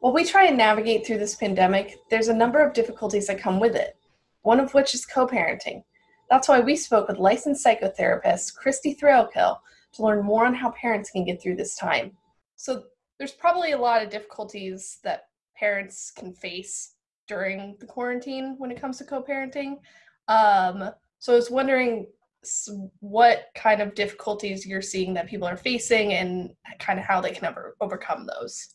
While we try and navigate through this pandemic, there's a number of difficulties that come with it, one of which is co-parenting. That's why we spoke with licensed psychotherapist Christy Threlkill to learn more on how parents can get through this time. So there's probably a lot of difficulties that parents can face during the quarantine when it comes to co-parenting. So I was wondering what kind of difficulties you're seeing that people are facing and kind of how they can overcome those.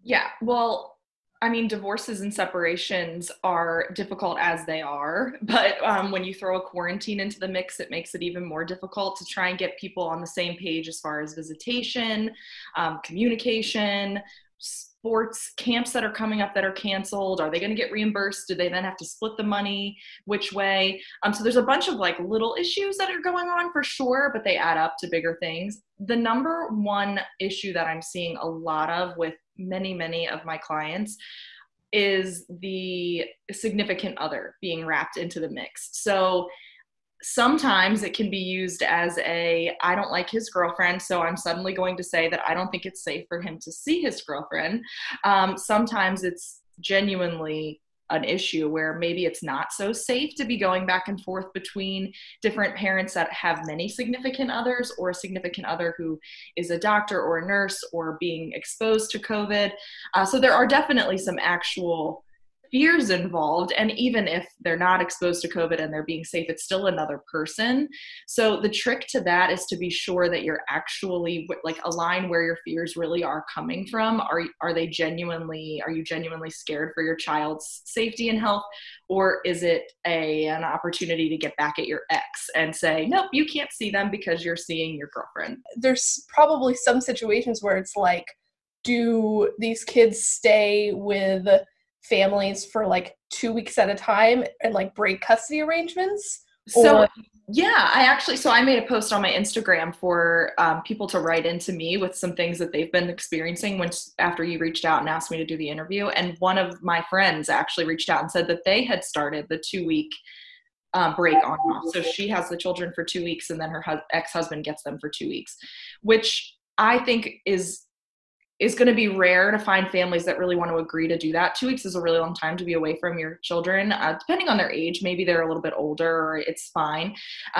Yeah, well, I mean, divorces and separations are difficult as they are, but when you throw a quarantine into the mix, it makes it even more difficult to try and get people on the same page as far as visitation, communication, sports camps that are coming up that are canceled. Are they going to get reimbursed? Do they then have to split the money? Which way? So there's a bunch of like little issues that are going on for sure, but they add up to bigger things. The number one issue that I'm seeing a lot of with many of my clients is the significant other being wrapped into the mix. So sometimes it can be used as I don't like his girlfriend, so I'm suddenly going to say that I don't think it's safe for him to see his girlfriend. Sometimes it's genuinely an issue where maybe it's not so safe to be going back and forth between different parents that have many significant others, or a significant other who is a doctor or a nurse or being exposed to COVID. So there are definitely some actual fears involved. And even if they're not exposed to COVID and they're being safe, it's still another person. So the trick to that is to be sure that you're actually like align where your fears really are coming from. Are you genuinely scared for your child's safety and health? Or is it an opportunity to get back at your ex and say, nope, you can't see them because you're seeing your girlfriend? There's probably some situations where it's like, do these kids stay with families for like 2 weeks at a time and like break custody arrangements? So yeah, I made a post on my Instagram for people to write into me with some things that they've been experiencing after you reached out and asked me to do the interview. And one of my friends actually reached out and said that they had started the 2-week break on and off. So she has the children for 2 weeks and then her ex-husband gets them for 2 weeks, which I think is going to be rare to find families that really want to agree to do that. 2 weeks is a really long time to be away from your children. Depending on their age, maybe they're a little bit older or it's fine.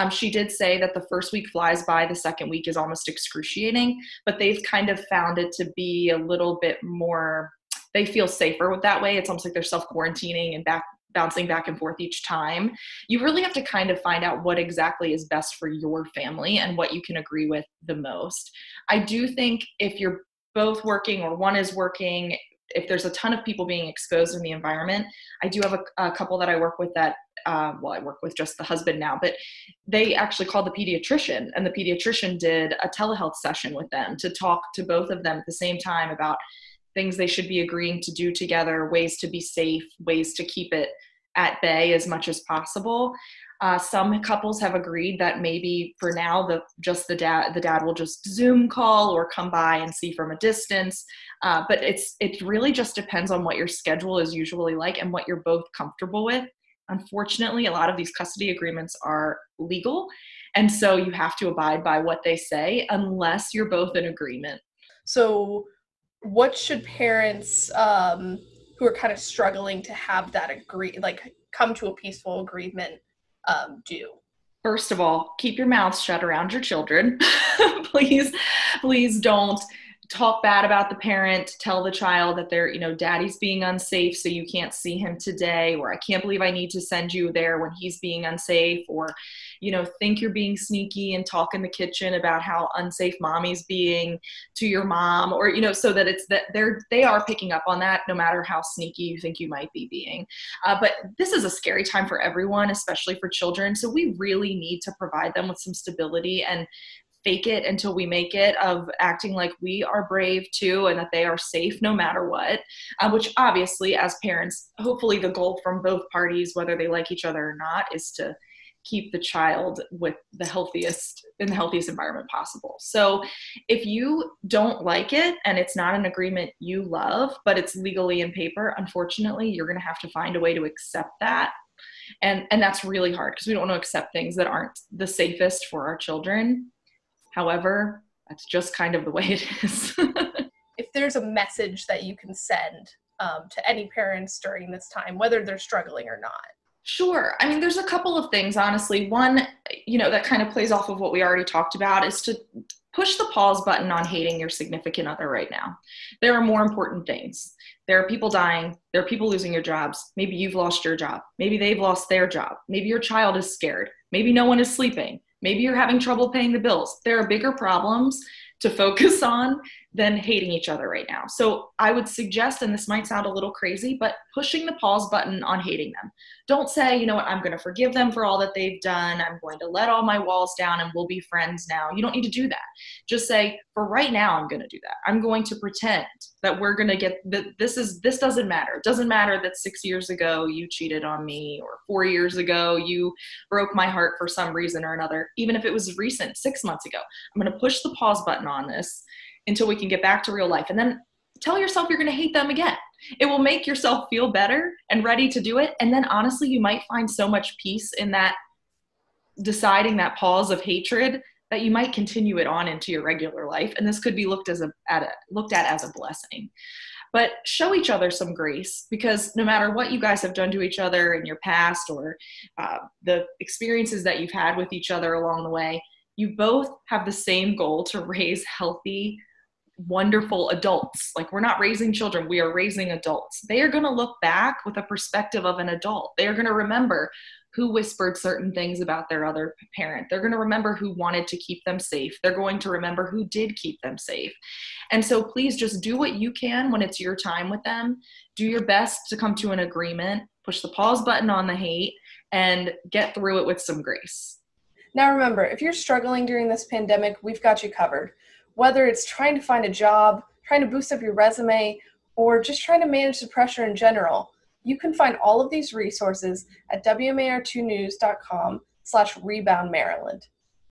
She did say that the first week flies by, the second week is almost excruciating, but they've kind of found it to be a little bit more, they feel safer with that way. It's almost like they're self-quarantining and bouncing back and forth each time. You really have to kind of find out what exactly is best for your family and what you can agree with the most. I do think if you're both working or one is working, if there's a ton of people being exposed in the environment, I do have a couple that I work with that, I work with just the husband now, but they actually called the pediatrician, and the pediatrician did a telehealth session with them to talk to both of them at the same time about things they should be agreeing to do together, ways to be safe, ways to keep it at bay as much as possible. Some couples have agreed that maybe for now, the dad will just Zoom call or come by and see from a distance. But it really just depends on what your schedule is usually like and what you're both comfortable with. Unfortunately, a lot of these custody agreements are legal. And so you have to abide by what they say unless you're both in agreement. So what should parents who are kind of struggling to have that come to a peaceful agreement do? First of all, keep your mouth shut around your children. Please don't talk bad about the parent, tell the child that daddy's being unsafe, so you can't see him today, or I can't believe I need to send you there when he's being unsafe, or, think you're being sneaky and talk in the kitchen about how unsafe mommy's being to your mom, or, so that it's that they are picking up on that no matter how sneaky you think you might be being. But this is a scary time for everyone, especially for children. So we really need to provide them with some stability and fake it until we make it, of acting like we are brave too and that they are safe no matter what, which obviously as parents, hopefully the goal from both parties, whether they like each other or not, is to keep the child with in the healthiest environment possible. So if you don't like it and it's not an agreement you love, but it's legally in paper, unfortunately, you're going to have to find a way to accept that. And that's really hard because we don't want to accept things that aren't the safest for our children. However, that's just kind of the way it is. If there's a message that you can send to any parents during this time, whether they're struggling or not. Sure. I mean, there's a couple of things, honestly. One, that kind of plays off of what we already talked about, is to push the pause button on hating your significant other right now. There are more important things. There are people dying. There are people losing your jobs. Maybe you've lost your job. Maybe they've lost their job. Maybe your child is scared. Maybe no one is sleeping. Maybe you're having trouble paying the bills. There are bigger problems to focus on than hating each other right now. So I would suggest, and this might sound a little crazy, but pushing the pause button on hating them. Don't say, you know what, I'm going to forgive them for all that they've done. I'm going to let all my walls down and we'll be friends now. You don't need to do that. Just say, for right now, I'm going to do that. I'm going to pretend that we're going to get this doesn't matter. It doesn't matter that 6 years ago you cheated on me, or 4 years ago you broke my heart for some reason or another. Even if it was recent, 6 months ago, I'm going to push the pause button on this until we can get back to real life. And then tell yourself you're going to hate them again. It will make yourself feel better and ready to do it. And then honestly, you might find so much peace in that, deciding that pause of hatred, that you might continue it on into your regular life. And this could be looked at as a blessing. But show each other some grace, because no matter what you guys have done to each other in your past, or the experiences that you've had with each other along the way, you both have the same goal: to raise healthy, wonderful adults. Like, we're not raising children, we are raising adults. They are going to look back with a perspective of an adult. They are going to remember who whispered certain things about their other parent. They're going to remember who wanted to keep them safe. They're going to remember who did keep them safe. And so please just do what you can when it's your time with them. Do your best to come to an agreement, push the pause button on the hate, and get through it with some grace. Now remember, if you're struggling during this pandemic, we've got you covered. Whether it's trying to find a job, trying to boost up your resume, or just trying to manage the pressure in general, you can find all of these resources at wmar2news.com/reboundmaryland.